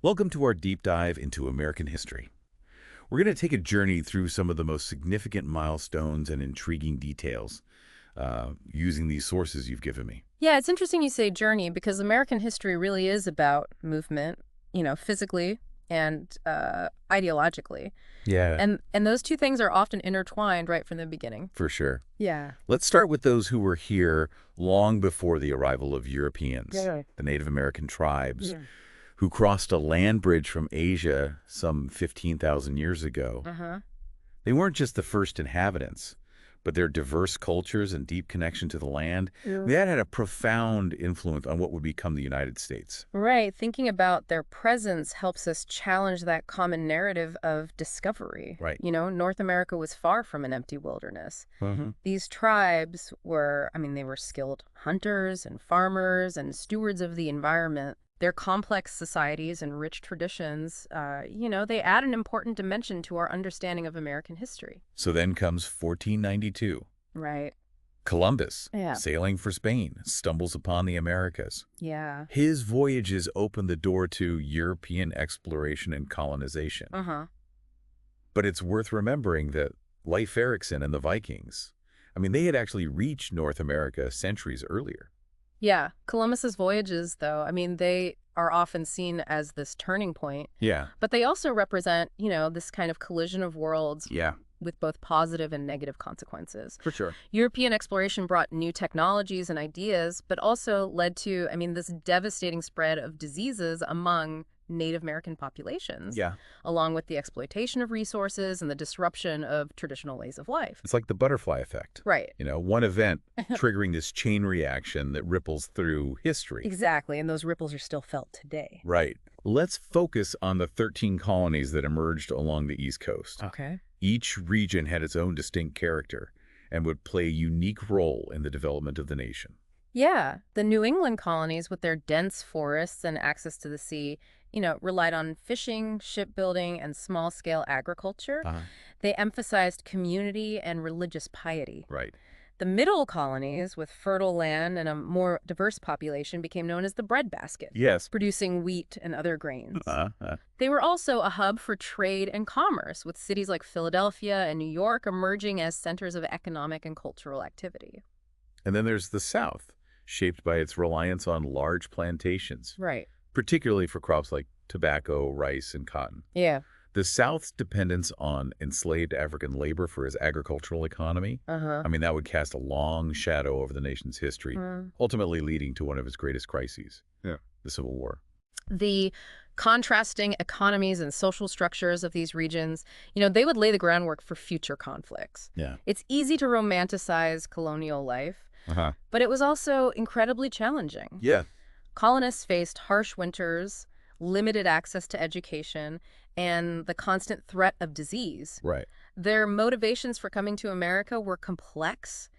Welcome to our deep dive into American history. We're going to take a journey through some of the most significant milestones and intriguing details using these sources you've given me. Yeah, it's interesting you say journey because American history really is about movement, physically and ideologically. Yeah, And those two things are often intertwined right from the beginning. for sure. Yeah. Let's start with those who were here long before the arrival of Europeans, Yeah. the Native American tribes, Yeah. who crossed a land bridge from Asia some 15,000 years ago. Uh-huh. They weren't just the first inhabitants, but their diverse cultures and deep connection to the land, Yeah. that had a profound influence on what would become the United States. Right. Thinking about their presence helps us challenge that common narrative of discovery. Right. North America was far from an empty wilderness. Mm-hmm. These tribes were, they were skilled hunters and farmers and stewards of the environment. Their complex societies and rich traditions, they add an important dimension to our understanding of American history. So then comes 1492. Right. Columbus, Yeah. sailing for Spain, stumbles upon the Americas. Yeah. His voyages opened the door to European exploration and colonization. Uh-huh. But it's worth remembering that Leif Erikson and the Vikings, they had actually reached North America centuries earlier. Yeah. Columbus's voyages, though, they are often seen as this turning point, Yeah. but they also represent, this kind of collision of worlds Yeah, with both positive and negative consequences. for sure. European exploration brought new technologies and ideas, but also led to, this devastating spread of diseases among Native American populations, Yeah. along with the exploitation of resources and the disruption of traditional ways of life. It's like the butterfly effect. Right. One event triggering this chain reaction that ripples through history. Exactly, and those ripples are still felt today. Right. Let's focus on the 13 colonies that emerged along the East Coast. Okay. Each region had its own distinct character and would play a unique role in the development of the nation. Yeah, the New England colonies, with their dense forests and access to the sea, relied on fishing, shipbuilding, and small-scale agriculture. They emphasized community and religious piety. Right. The middle colonies, with fertile land and a more diverse population, became known as the breadbasket, Yes. producing wheat and other grains. Uh-huh. They were also a hub for trade and commerce, with cities like Philadelphia and New York emerging as centers of economic and cultural activity. And then there's the South, shaped by its reliance on large plantations, Right. particularly for crops like tobacco, rice, and cotton. Yeah. The South's dependence on enslaved African labor for its agricultural economy, Uh-huh. that would cast a long shadow over the nation's history, ultimately leading to one of its greatest crises, the Civil War. The contrasting economies and social structures of these regions, they would lay the groundwork for future conflicts. Yeah. It's easy to romanticize colonial life, Uh-huh. but it was also incredibly challenging. Yeah. Colonists faced harsh winters, limited access to education, and the constant threat of disease. Right. Their motivations for coming to America were complex,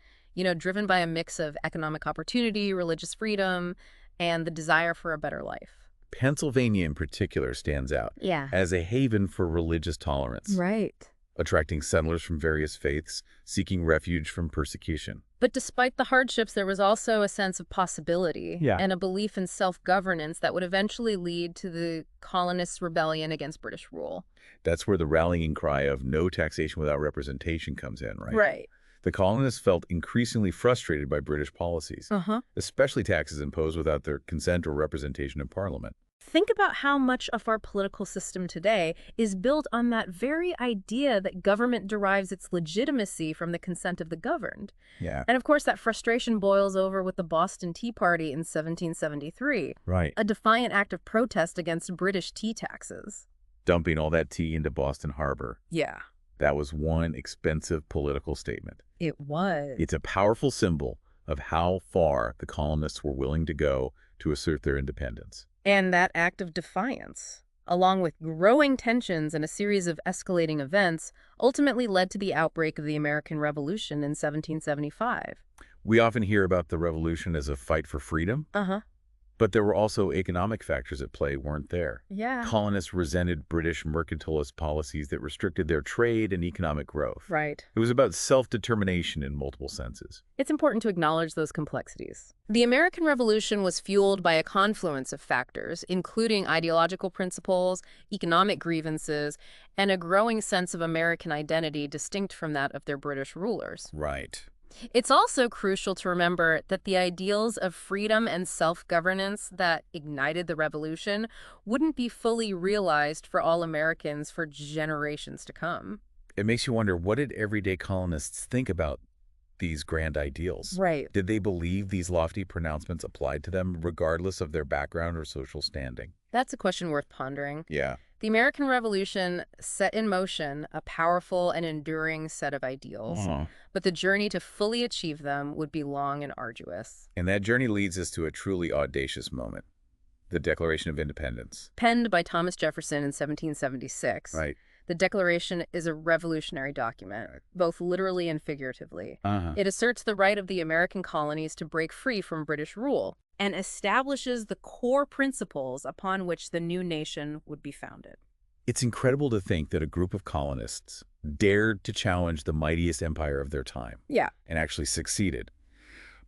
driven by a mix of economic opportunity, religious freedom, and the desire for a better life. Pennsylvania in particular stands out Yeah. as a haven for religious tolerance, Right. attracting settlers from various faiths seeking refuge from persecution. But despite the hardships, there was also a sense of possibility and a belief in self-governance that would eventually lead to the colonists' rebellion against British rule. That's where the rallying cry of no taxation without representation comes in, right? Right. The colonists felt increasingly frustrated by British policies, Uh-huh. especially taxes imposed without their consent or representation in Parliament. Think about how much of our political system today is built on that very idea that government derives its legitimacy from the consent of the governed. Yeah. And of course, that frustration boils over with the Boston Tea Party in 1773, Right. a defiant act of protest against British tea taxes. Dumping all that tea into Boston Harbor. Yeah, That was one expensive political statement. it was. It's a powerful symbol of how far the colonists were willing to go to assert their independence. And that act of defiance, along with growing tensions and a series of escalating events, ultimately led to the outbreak of the American Revolution in 1775. We often hear about the revolution as a fight for freedom, Uh-huh. But there were also economic factors at play, weren't there? Yeah. Colonists resented British mercantilist policies that restricted their trade and economic growth. Right. It was about self-determination in multiple senses. It's important to acknowledge those complexities. The American Revolution was fueled by a confluence of factors, including ideological principles, economic grievances, and a growing sense of American identity distinct from that of their British rulers. Right. It's also crucial to remember that the ideals of freedom and self-governance that ignited the revolution wouldn't be fully realized for all Americans for generations to come. It makes you wonder, what did everyday colonists think about these grand ideals? Right. Did they believe these lofty pronouncements applied to them regardless of their background or social standing? That's a question worth pondering. Yeah. The American Revolution set in motion a powerful and enduring set of ideals, but the journey to fully achieve them would be long and arduous. And that journey leads us to a truly audacious moment, the Declaration of Independence. Penned by Thomas Jefferson in 1776, Right. the Declaration is a revolutionary document, both literally and figuratively. It asserts the right of the American colonies to break free from British rule and establishes the core principles upon which the new nation would be founded. It's incredible to think that a group of colonists dared to challenge the mightiest empire of their time. Yeah. And actually succeeded.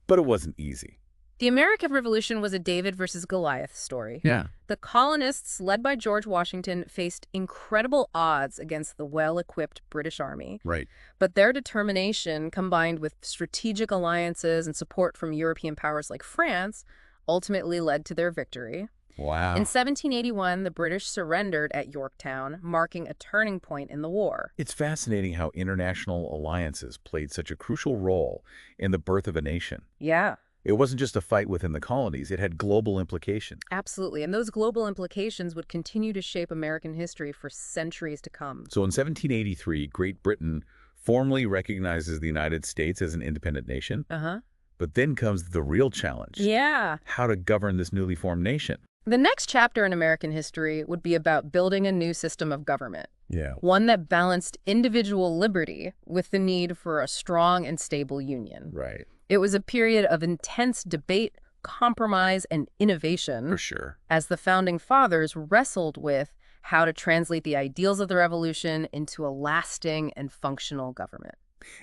But it wasn't easy. The American Revolution was a David versus Goliath story. Yeah. The colonists, led by George Washington, faced incredible odds against the well-equipped British Army. Right. But their determination, combined with strategic alliances and support from European powers like France, ultimately led to their victory. Wow. In 1781, the British surrendered at Yorktown, marking a turning point in the war. It's fascinating how international alliances played such a crucial role in the birth of a nation. Yeah. It wasn't just a fight within the colonies, it had global implications. Absolutely, and those global implications would continue to shape American history for centuries to come. So in 1783, Great Britain formally recognizes the United States as an independent nation. But then comes the real challenge. Yeah. How to govern this newly formed nation. The next chapter in American history would be about building a new system of government. Yeah. One that balanced individual liberty with the need for a strong and stable union. Right. It was a period of intense debate, compromise, and innovation. For sure. As the Founding Fathers wrestled with how to translate the ideals of the Revolution into a lasting and functional government.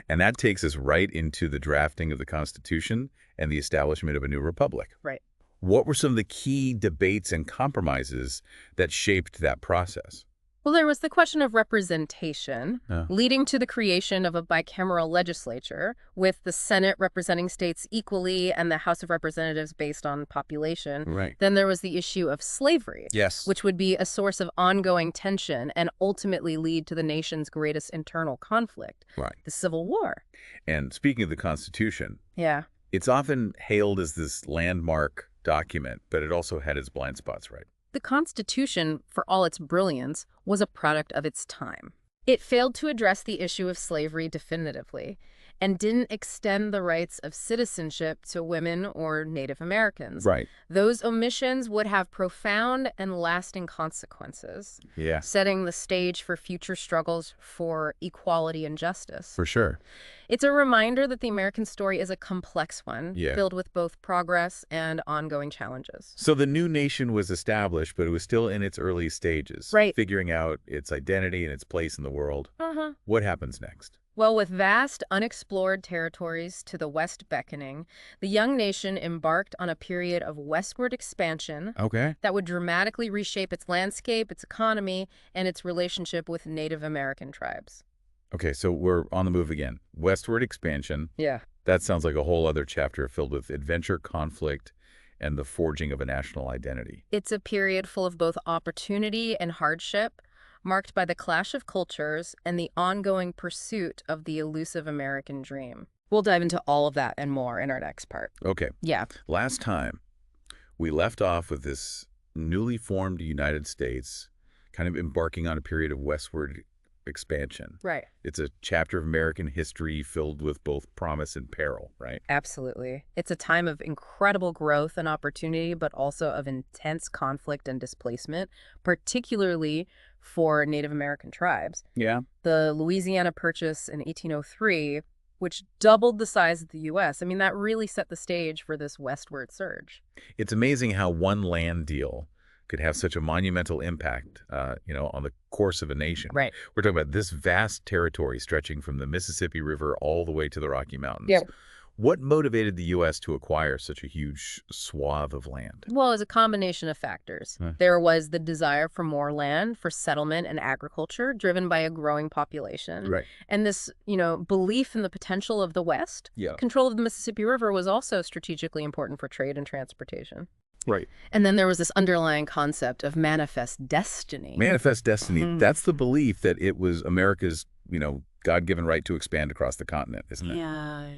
And that takes us right into the drafting of the Constitution and the establishment of a new republic. Right. What were some of the key debates and compromises that shaped that process? Well, there was the question of representation, Oh. leading to the creation of a bicameral legislature, with the Senate representing states equally and the House of Representatives based on population. Right. Then there was the issue of slavery, Yes. which would be a source of ongoing tension and ultimately lead to the nation's greatest internal conflict, Right. the Civil War. And speaking of the Constitution, Yeah. it's often hailed as this landmark document, but it also had its blind spots, right? The Constitution, for all its brilliance, was a product of its time. It failed to address the issue of slavery definitively and didn't extend the rights of citizenship to women or Native Americans. Right. Those omissions would have profound and lasting consequences, Yeah. setting the stage for future struggles for equality and justice. For sure. It's a reminder that the American story is a complex one, Yeah. filled with both progress and ongoing challenges. So the new nation was established, but it was still in its early stages. Right. Figuring out its identity and its place in the world. Uh-huh. What happens next? Well, with vast, unexplored territories to the west beckoning, the young nation embarked on a period of westward expansion Okay. that would dramatically reshape its landscape, its economy, and its relationship with Native American tribes. Okay, so we're on the move again. Westward expansion. Yeah. That sounds like a whole other chapter filled with adventure, conflict, and the forging of a national identity. It's a period full of both opportunity and hardship, marked by the clash of cultures and the ongoing pursuit of the elusive American dream. We'll dive into all of that and more in our next part. Okay. Yeah. Last time, we left off with this newly formed United States kind of embarking on a period of westward expansion. Right. It's a chapter of American history filled with both promise and peril, right? Absolutely. It's a time of incredible growth and opportunity, but also of intense conflict and displacement, particularly for Native American tribes. Yeah. The Louisiana Purchase in 1803 which doubled the size of the U.S. I mean, that really set the stage for this westward surge. It's amazing how one land deal could have such a monumental impact, on the course of a nation. Right. We're talking about this vast territory stretching from the Mississippi River all the way to the Rocky Yeah. Mountains. What motivated the U.S. to acquire such a huge swath of land? Well, it was a combination of factors. Huh. There was the desire for more land for settlement and agriculture, driven by a growing population. Right. And this, belief in the potential of the West. Yeah. Control of the Mississippi River was also strategically important for trade and transportation. Right. And then there was this underlying concept of manifest destiny. Manifest destiny. Mhm. That's the belief that it was America's, God-given right to expand across the continent, isn't it? Yeah.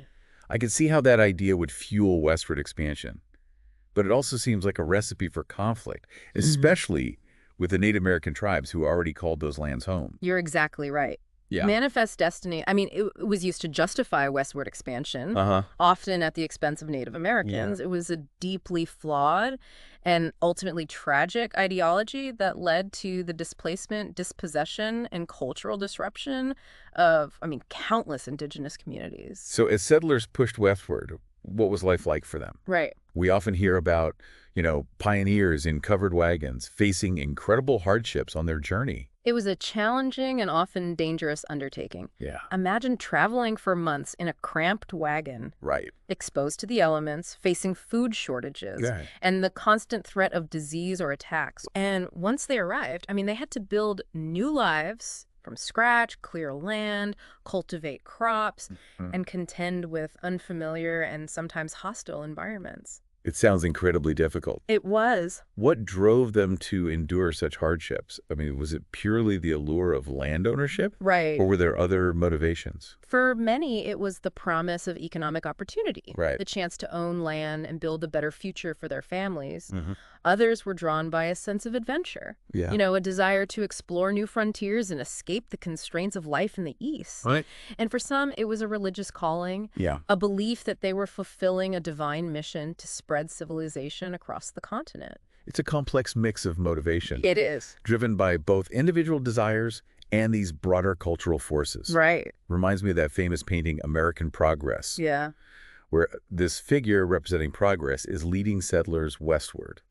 I can see how that idea would fuel westward expansion. But it also seems like a recipe for conflict, especially with the Native American tribes who already called those lands home. You're exactly right. Yeah. Manifest destiny, I mean, it was used to justify westward expansion, Uh-huh. often at the expense of Native Americans. It was a deeply flawed and ultimately tragic ideology that led to the displacement, dispossession, and cultural disruption of, countless indigenous communities. So as settlers pushed westward, what was life like for them? Right. We often hear about, pioneers in covered wagons facing incredible hardships on their journey. It was a challenging and often dangerous undertaking. Yeah. Imagine traveling for months in a cramped wagon, Right. exposed to the elements, facing food shortages, Yeah. and the constant threat of disease or attacks. And once they arrived, they had to build new lives from scratch, clear land, cultivate crops, and contend with unfamiliar and sometimes hostile environments. It sounds incredibly difficult. It was. What drove them to endure such hardships? Was it purely the allure of land ownership? Right. Or were there other motivations? For many, it was the promise of economic opportunity, Right. the chance to own land and build a better future for their families. Mhm. Others were drawn by a sense of adventure, Yeah. a desire to explore new frontiers and escape the constraints of life in the East. Right. And for some, it was a religious calling, Yeah. a belief that they were fulfilling a divine mission to spread civilization across the continent. It's a complex mix of motivation, It is. driven by both individual desires and these broader cultural forces. Right. Reminds me of that famous painting, American Progress, Yeah. where this figure representing progress is leading settlers westward,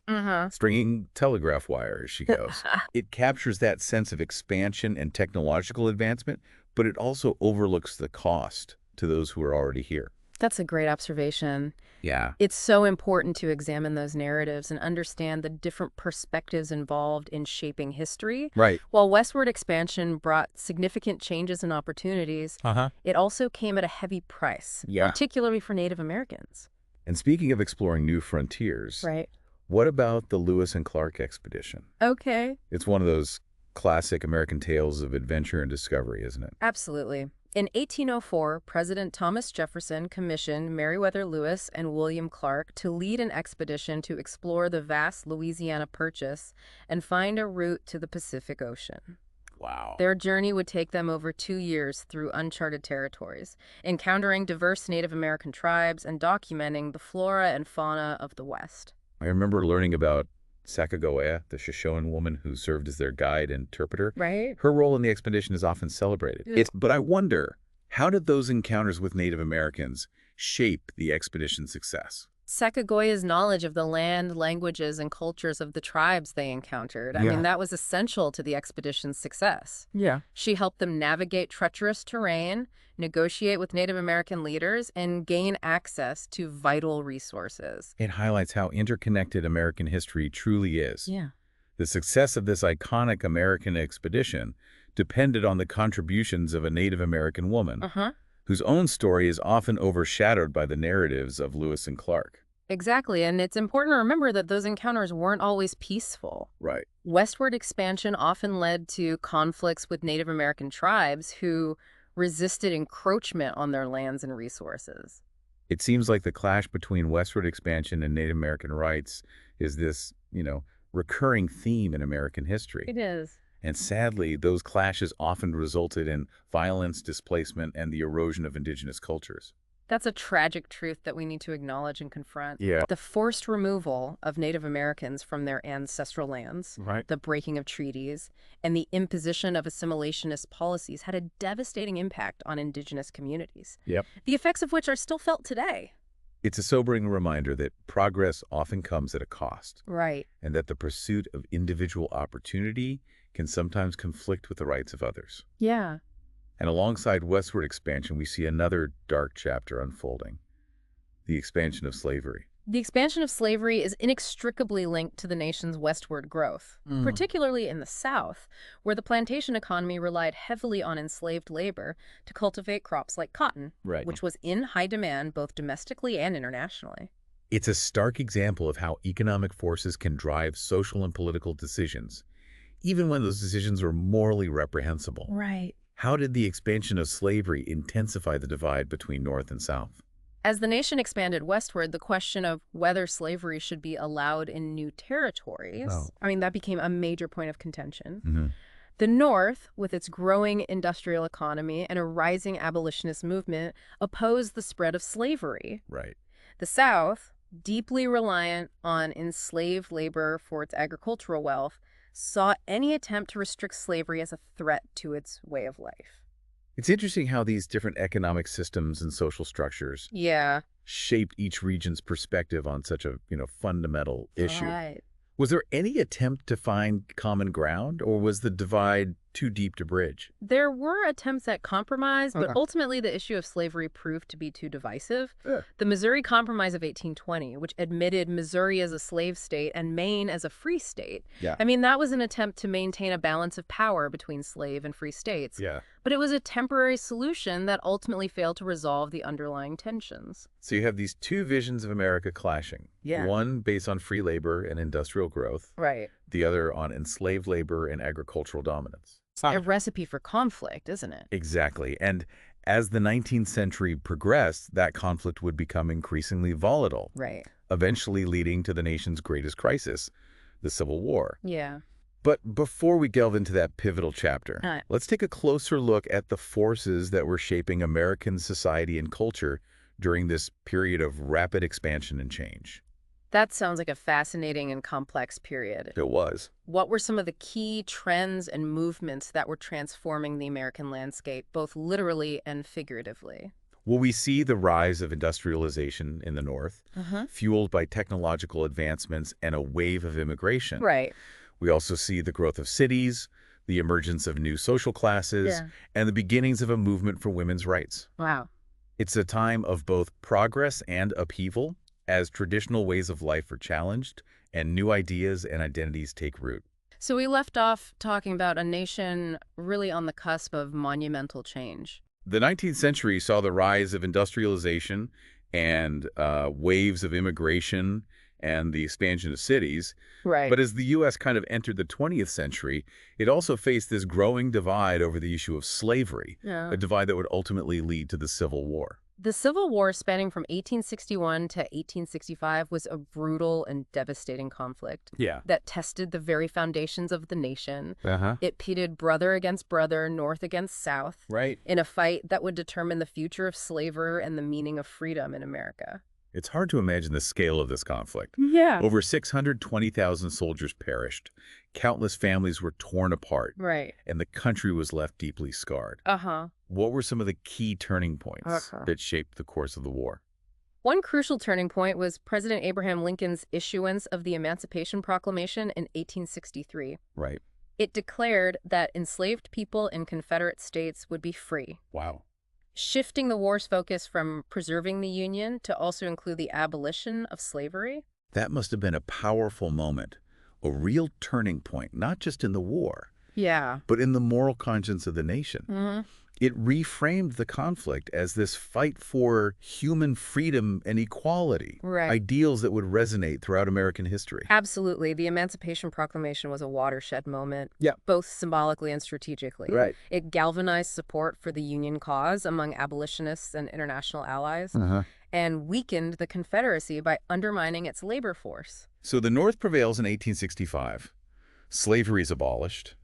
stringing telegraph wire as she goes. It captures that sense of expansion and technological advancement, but it also overlooks the cost to those who are already here. That's a great observation. Yeah. It's so important to examine those narratives and understand the different perspectives involved in shaping history. Right. While westward expansion brought significant changes and opportunities, it also came at a heavy price, Yeah. particularly for Native Americans. And speaking of exploring new frontiers, Right. what about the Lewis and Clark expedition? Okay. It's one of those classic American tales of adventure and discovery, isn't it? Absolutely. In 1804, President Thomas Jefferson commissioned Meriwether Lewis and William Clark to lead an expedition to explore the vast Louisiana Purchase and find a route to the Pacific Ocean. Wow. Their journey would take them over 2 years through uncharted territories, encountering diverse Native American tribes and documenting the flora and fauna of the West. I remember learning about Sacagawea, the Shoshone woman who served as their guide and interpreter. Right? Her role in the expedition is often celebrated. Yeah. But I wonder, how did those encounters with Native Americans shape the expedition's success? Sacagawea's knowledge of the land, languages, and cultures of the tribes they encountered. Yeah. That was essential to the expedition's success. Yeah. She helped them navigate treacherous terrain, negotiate with Native American leaders, and gain access to vital resources. It highlights how interconnected American history truly is. Yeah. The success of this iconic American expedition depended on the contributions of a Native American woman, whose own story is often overshadowed by the narratives of Lewis and Clark. Exactly, and it's important to remember that those encounters weren't always peaceful. Right. Westward expansion often led to conflicts with Native American tribes who resisted encroachment on their lands and resources. It seems like the clash between westward expansion and Native American rights is this, recurring theme in American history. It is. And sadly, those clashes often resulted in violence, displacement, and the erosion of indigenous cultures. That's a tragic truth that we need to acknowledge and confront. Yeah. The forced removal of Native Americans from their ancestral lands, Right. the breaking of treaties, and the imposition of assimilationist policies had a devastating impact on indigenous communities, Yep. the effects of which are still felt today. It's a sobering reminder that progress often comes at a cost, Right. and that the pursuit of individual opportunity can sometimes conflict with the rights of others. Yeah. And alongside westward expansion, we see another dark chapter unfolding, the expansion of slavery. The expansion of slavery is inextricably linked to the nation's westward growth, particularly in the South, where the plantation economy relied heavily on enslaved labor to cultivate crops like cotton, Right. which was in high demand both domestically and internationally. It's a stark example of how economic forces can drive social and political decisions, even when those decisions are morally reprehensible. Right. How did the expansion of slavery intensify the divide between North and South? As the nation expanded westward, the question of whether slavery should be allowed in new territories, that became a major point of contention. The North, with its growing industrial economy and a rising abolitionist movement, opposed the spread of slavery. Right. The South, deeply reliant on enslaved labor for its agricultural wealth, saw any attempt to restrict slavery as a threat to its way of life. It's interesting how these different economic systems and social structures shaped each region's perspective on such a, fundamental issue. Right. Was there any attempt to find common ground, or was the divide too deep to bridge? There were attempts at compromise, but ultimately the issue of slavery proved to be too divisive. The Missouri Compromise of 1820, which admitted Missouri as a slave state and Maine as a free state, that was an attempt to maintain a balance of power between slave and free states. But it was a temporary solution that ultimately failed to resolve the underlying tensions. So you have these two visions of America clashing. One based on free labor and industrial growth. Right. The other on enslaved labor and agricultural dominance. A recipe for conflict, isn't it? Exactly. And as the 19th century progressed, that conflict would become increasingly volatile. Right. Eventually leading to the nation's greatest crisis, the Civil War. Yeah. But before we delve into that pivotal chapter, let's take a closer look at the forces that were shaping American society and culture during this period of rapid expansion and change. That sounds like a fascinating and complex period. It was. What were some of the key trends and movements that were transforming the American landscape, both literally and figuratively? Well, we see the rise of industrialization in the North, fueled by technological advancements and a wave of immigration. Right. We also see the growth of cities, the emergence of new social classes, and the beginnings of a movement for women's rights. Wow. It's a time of both progress and upheaval, as traditional ways of life are challenged and new ideas and identities take root. So we left off talking about a nation really on the cusp of monumental change. The 19th century saw the rise of industrialization and waves of immigration and the expansion of cities. Right. But as the U.S. kind of entered the 20th century, it also faced this growing divide over the issue of slavery, a divide that would ultimately lead to the Civil War. The Civil War, spanning from 1861 to 1865, was a brutal and devastating conflict that tested the very foundations of the nation. It pitted brother against brother, North against South, in a fight that would determine the future of slavery and the meaning of freedom in America. It's hard to imagine the scale of this conflict. Yeah. Over 620,000 soldiers perished. Countless families were torn apart. Right. And the country was left deeply scarred. What were some of the key turning points that shaped the course of the war? One crucial turning point was President Abraham Lincoln's issuance of the Emancipation Proclamation in 1863. Right. It declared that enslaved people in Confederate states would be free. Wow. Shifting the war's focus from preserving the Union to also include the abolition of slavery. That must have been a powerful moment, a real turning point, not just in the war, but in the moral conscience of the nation. It reframed the conflict as this fight for human freedom and equality, ideals that would resonate throughout American history. Absolutely. The Emancipation Proclamation was a watershed moment, both symbolically and strategically. It galvanized support for the Union cause among abolitionists and international allies, and weakened the Confederacy by undermining its labor force. So the North prevails in 1865. Slavery is abolished.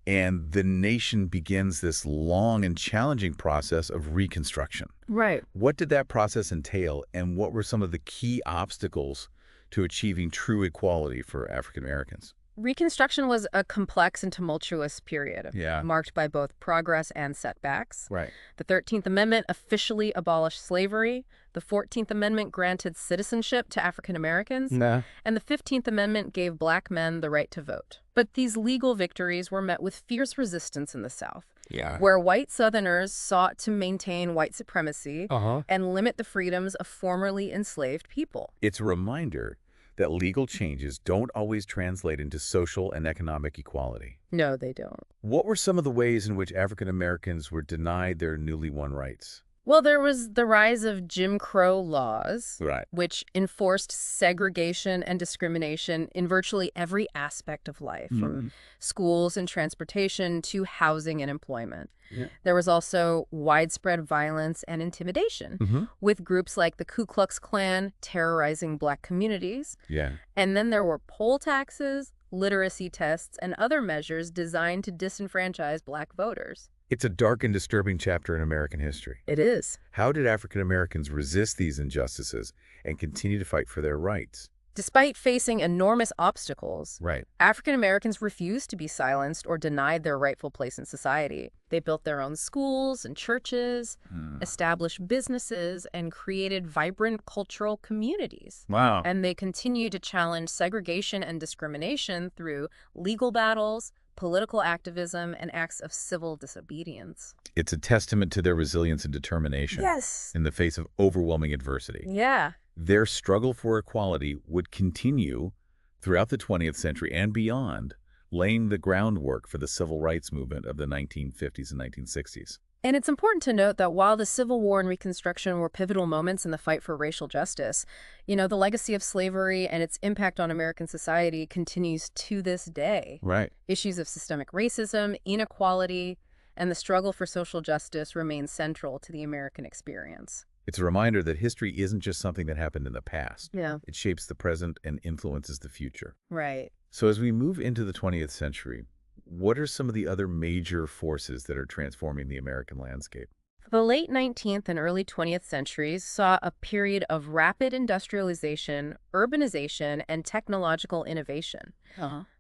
And the nation begins this long and challenging process of reconstruction. Right. What did that process entail, and what were some of the key obstacles to achieving true equality for African Americans? Reconstruction was a complex and tumultuous period, Yeah. marked by both progress and setbacks. Right. The 13th Amendment officially abolished slavery. The 14th Amendment granted citizenship to African Americans. Nah. And the 15th Amendment gave black men the right to vote. But these legal victories were met with fierce resistance in the South, Yeah. where white Southerners sought to maintain white supremacy and limit the freedoms of formerly enslaved people. It's a reminder that legal changes don't always translate into social and economic equality. No, they don't. What were some of the ways in which African Americans were denied their newly won rights? Well, there was the rise of Jim Crow laws, Right. which enforced segregation and discrimination in virtually every aspect of life, from schools and transportation to housing and employment. Yeah. There was also widespread violence and intimidation, with groups like the Ku Klux Klan terrorizing black communities. Yeah. And then there were poll taxes, literacy tests, and other measures designed to disenfranchise black voters. It's a dark and disturbing chapter in American history. It is. How did African Americans resist these injustices and continue to fight for their rights? Despite facing enormous obstacles, Right. African Americans refused to be silenced or denied their rightful place in society. They built their own schools and churches, established businesses, and created vibrant cultural communities. Wow. And they continued to challenge segregation and discrimination through legal battles, political activism, and acts of civil disobedience. It's a testament to their resilience and determination Yes. in the face of overwhelming adversity. Yeah. Their struggle for equality would continue throughout the 20th century and beyond, laying the groundwork for the civil rights movement of the 1950s and 1960s. And it's important to note that while the Civil War and Reconstruction were pivotal moments in the fight for racial justice, the legacy of slavery and its impact on American society continues to this day. Right. Issues of systemic racism, inequality, and the struggle for social justice remain central to the American experience. It's a reminder that history isn't just something that happened in the past. Yeah. It shapes the present and influences the future. Right. So as we move into the 20th century, what are some of the other major forces that are transforming the American landscape? The late 19th and early 20th centuries saw a period of rapid industrialization, urbanization, and technological innovation.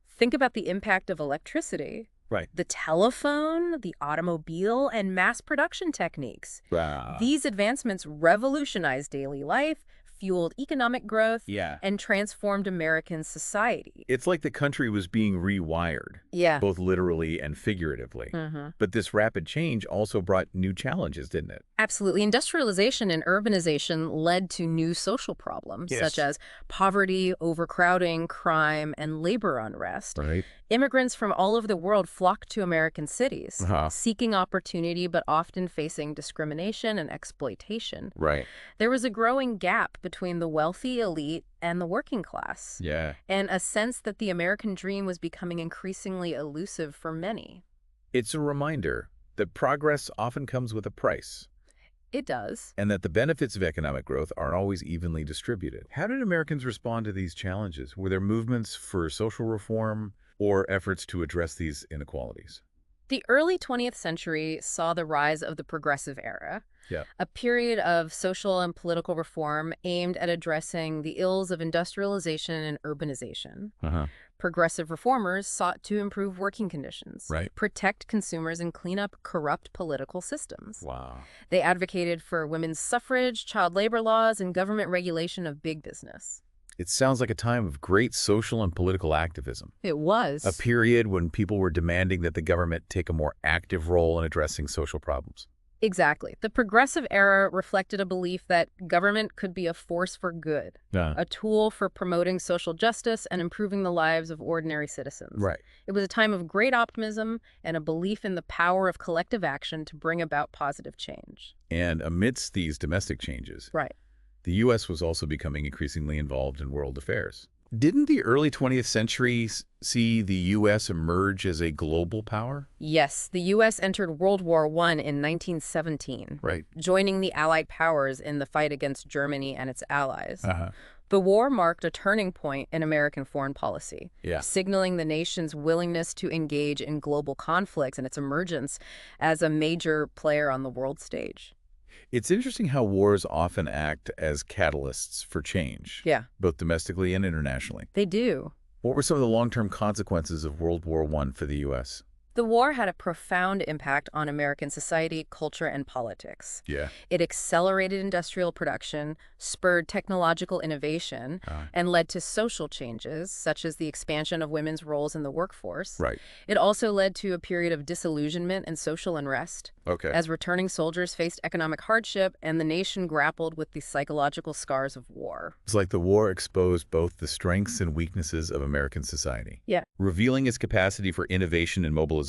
Think about the impact of electricity, Right. the telephone, the automobile, and mass production techniques. Wow. These advancements revolutionized daily life, fueled economic growth, Yeah. and transformed American society. It's like the country was being rewired, Yeah. both literally and figuratively. But this rapid change also brought new challenges, didn't it? Absolutely. Industrialization and urbanization led to new social problems, Yes. such as poverty, overcrowding, crime, and labor unrest. Right. Immigrants from all over the world flocked to American cities, Uh-huh. seeking opportunity but often facing discrimination and exploitation. Right. There was a growing gap between the wealthy elite and the working class, Yeah. and a sense that the American dream was becoming increasingly elusive for many. It's a reminder that progress often comes with a price, It does. and that the benefits of economic growth aren't always evenly distributed. How did Americans respond to these challenges? Were there movements for social reform or efforts to address these inequalities? The early 20th century saw the rise of the Progressive Era, Yeah. a period of social and political reform aimed at addressing the ills of industrialization and urbanization. Uh-huh. Progressive reformers sought to improve working conditions, Right. protect consumers, and clean up corrupt political systems. Wow. They advocated for women's suffrage, child labor laws, and government regulation of big business. It sounds like a time of great social and political activism, It was. a period when people were demanding that the government take a more active role in addressing social problems. Exactly. The Progressive Era reflected a belief that government could be a force for good, a tool for promoting social justice and improving the lives of ordinary citizens. Right. It was a time of great optimism and a belief in the power of collective action to bring about positive change. And amidst these domestic changes, Right. the U.S. was also becoming increasingly involved in world affairs. Didn't the early 20th century see the U.S. emerge as a global power? Yes, the U.S. entered World War I in 1917, Right. joining the Allied powers in the fight against Germany and its allies. Uh-huh. The war marked a turning point in American foreign policy, Yeah. signaling the nation's willingness to engage in global conflicts and its emergence as a major player on the world stage. It's interesting how wars often act as catalysts for change, Yeah, both domestically and internationally. they do. What were some of the long-term consequences of World War I for the U.S.? The war had a profound impact on American society, culture, and politics. Yeah. It accelerated industrial production, spurred technological innovation, and led to social changes, such as the expansion of women's roles in the workforce. Right. It also led to a period of disillusionment and social unrest, Okay. as returning soldiers faced economic hardship and the nation grappled with the psychological scars of war. It's like the war exposed both the strengths and weaknesses of American society, Yeah. revealing its capacity for innovation and mobilization,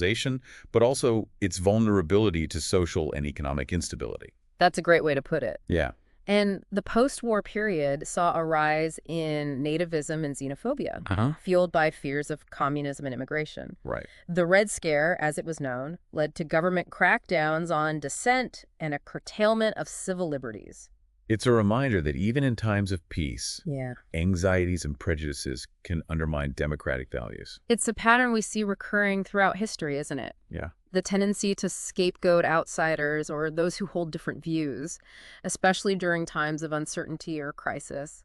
but also its vulnerability to social and economic instability. That's a great way to put it. Yeah. And the post-war period saw a rise in nativism and xenophobia, Uh-huh. fueled by fears of communism and immigration. Right. The Red Scare, as it was known, led to government crackdowns on dissent and a curtailment of civil liberties. It's a reminder that even in times of peace, Yeah. anxieties and prejudices can undermine democratic values. It's a pattern we see recurring throughout history, isn't it? Yeah. The tendency to scapegoat outsiders or those who hold different views, especially during times of uncertainty or crisis.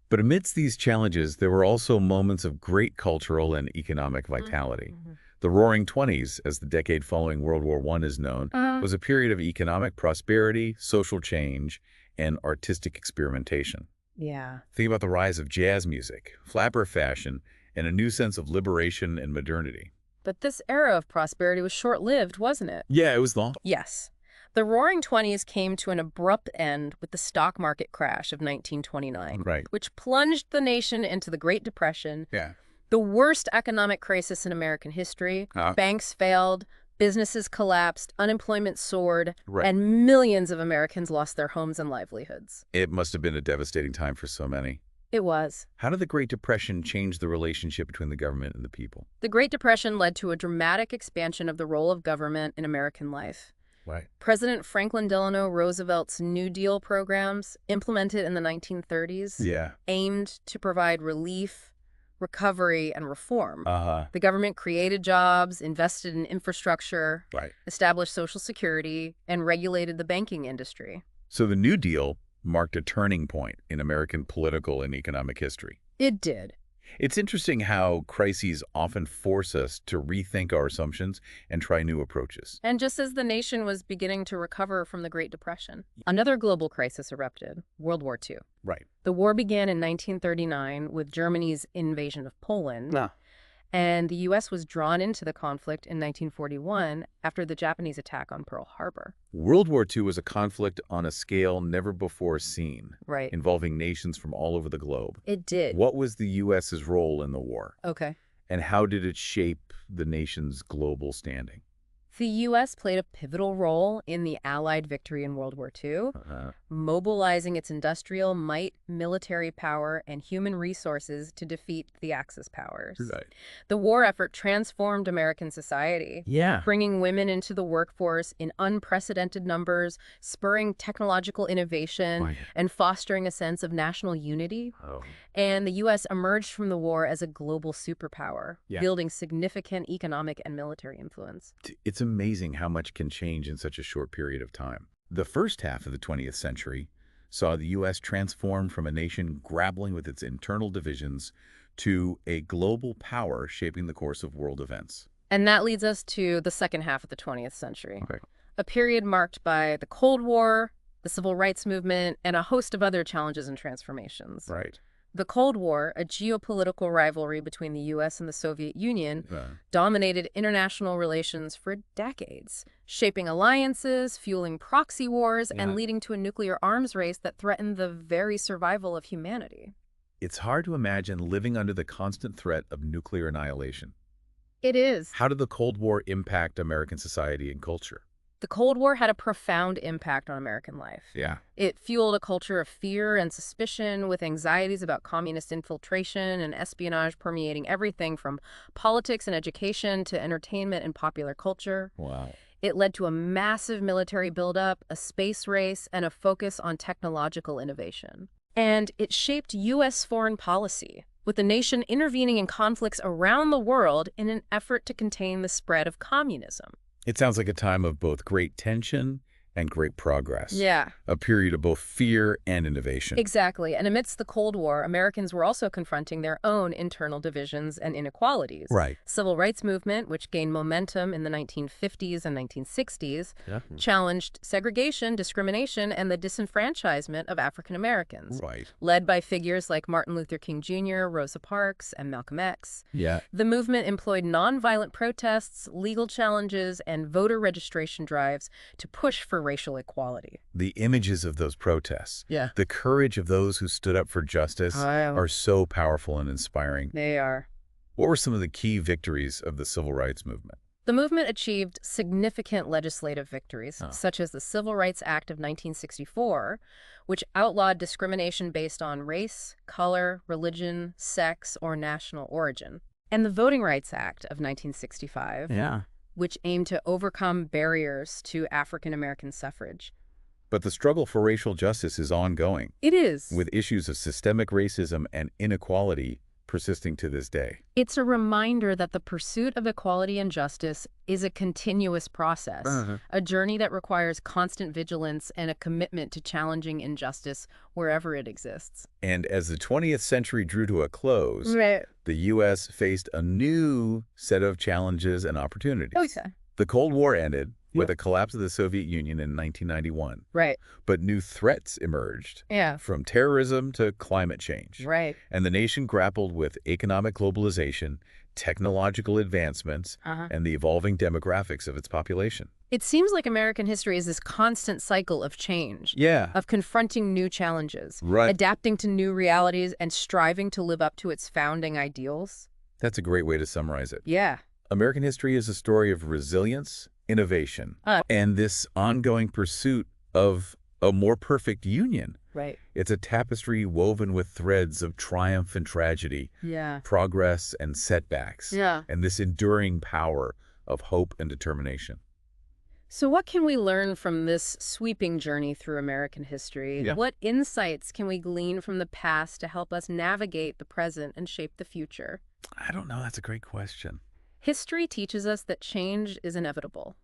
But amidst these challenges, there were also moments of great cultural and economic vitality. The Roaring Twenties, as the decade following World War I is known, was a period of economic prosperity, social change, and artistic experimentation. Yeah. Think about the rise of jazz music, flapper fashion, and a new sense of liberation and modernity. But this era of prosperity was short-lived, wasn't it? Yeah, it was long. Yes. The Roaring Twenties came to an abrupt end with the stock market crash of 1929, Right. which plunged the nation into the Great Depression, Yeah. the worst economic crisis in American history. Uh. Banks failed, businesses collapsed, unemployment soared, Right. and millions of Americans lost their homes and livelihoods. It must have been a devastating time for so many. It was. How did the Great Depression change the relationship between the government and the people? The Great Depression led to a dramatic expansion of the role of government in American life. Right. President Franklin Delano Roosevelt's New Deal programs, implemented in the 1930s, Yeah. aimed to provide relief, recovery, and reform. Uh-huh. The government created jobs, invested in infrastructure, Right. established Social Security, and regulated the banking industry. So the New Deal marked a turning point in American political and economic history. It did. It's interesting how crises often force us to rethink our assumptions and try new approaches. And just as the nation was beginning to recover from the Great Depression, another global crisis erupted, World War II. Right. The war began in 1939 with Germany's invasion of Poland, and the U.S. was drawn into the conflict in 1941 after the Japanese attack on Pearl Harbor. World War II was a conflict on a scale never before seen, Right. involving nations from all over the globe. It did. What was the U.S.'s role in the war, Okay. and how did it shape the nation's global standing? The U.S. played a pivotal role in the Allied victory in World War II, mobilizing its industrial might, military power, and human resources to defeat the Axis powers. Right. The war effort transformed American society, Yeah. bringing women into the workforce in unprecedented numbers, spurring technological innovation, Right. and fostering a sense of national unity. Oh. And the U.S. emerged from the war as a global superpower, Yeah. building significant economic and military influence. It's amazing how much can change in such a short period of time. The first half of the 20th century saw the U.S. transform from a nation grappling with its internal divisions to a global power shaping the course of world events. And that leads us to the second half of the 20th century, Okay. a period marked by the Cold War, the Civil Rights Movement, and a host of other challenges and transformations. Right. The Cold War, a geopolitical rivalry between the U.S. and the Soviet Union, dominated international relations for decades, shaping alliances, fueling proxy wars, Yeah. and leading to a nuclear arms race that threatened the very survival of humanity. It's hard to imagine living under the constant threat of nuclear annihilation. It is. How did the Cold War impact American society and culture? The Cold War had a profound impact on American life. Yeah. It fueled a culture of fear and suspicion, with anxieties about communist infiltration and espionage permeating everything from politics and education to entertainment and popular culture. Wow. It led to a massive military buildup, a space race, and a focus on technological innovation. And it shaped U.S. foreign policy, with the nation intervening in conflicts around the world in an effort to contain the spread of communism. It sounds like a time of both great tension and great progress. Yeah. A period of both fear and innovation. Exactly. And amidst the Cold War, Americans were also confronting their own internal divisions and inequalities. Right. Civil rights movement, which gained momentum in the 1950s and 1960s, challenged segregation, discrimination, and the disenfranchisement of African Americans. Right. Led by figures like Martin Luther King Jr., Rosa Parks, and Malcolm X. Yeah. The movement employed nonviolent protests, legal challenges, and voter registration drives to push for racial equality. The images of those protests, the courage of those who stood up for justice are so powerful and inspiring. They are. What were some of the key victories of the civil rights movement? The movement achieved significant legislative victories, such as the Civil Rights Act of 1964, which outlawed discrimination based on race, color, religion, sex, or national origin, and the Voting Rights Act of 1965, which aimed to overcome barriers to African American suffrage. But the struggle for racial justice is ongoing. It is. With issues of systemic racism and inequality persisting to this day. It's a reminder that the pursuit of equality and justice is a continuous process, a journey that requires constant vigilance and a commitment to challenging injustice wherever it exists. And as the 20th century drew to a close, the U.S. faced a new set of challenges and opportunities. The Cold War ended with the collapse of the Soviet Union in 1991. But new threats emerged, from terrorism to climate change. And the nation grappled with economic globalization, technological advancements, and the evolving demographics of its population. It seems like American history is this constant cycle of change, of confronting new challenges, adapting to new realities, and striving to live up to its founding ideals. That's a great way to summarize it. Yeah. American history is a story of resilience, innovation, and this ongoing pursuit of a more perfect union. It's a tapestry woven with threads of triumph and tragedy, progress and setbacks, and this enduring power of hope and determination. So what can we learn from this sweeping journey through American history? What insights can we glean from the past to help us navigate the present and shape the future? I don't know. That's a great question. History teaches us that change is inevitable,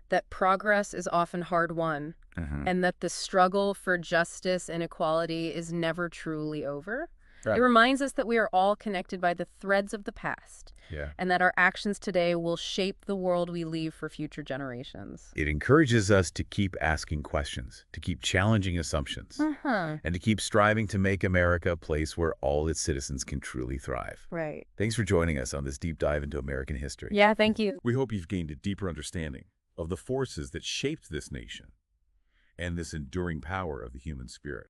that progress is often hard-won, and that the struggle for justice and equality is never truly over. It reminds us that we are all connected by the threads of the past, and that our actions today will shape the world we leave for future generations. It encourages us to keep asking questions, to keep challenging assumptions, and to keep striving to make America a place where all its citizens can truly thrive. Thanks for joining us on this deep dive into American history. Yeah, thank you. We hope you've gained a deeper understanding of the forces that shaped this nation and this enduring power of the human spirit.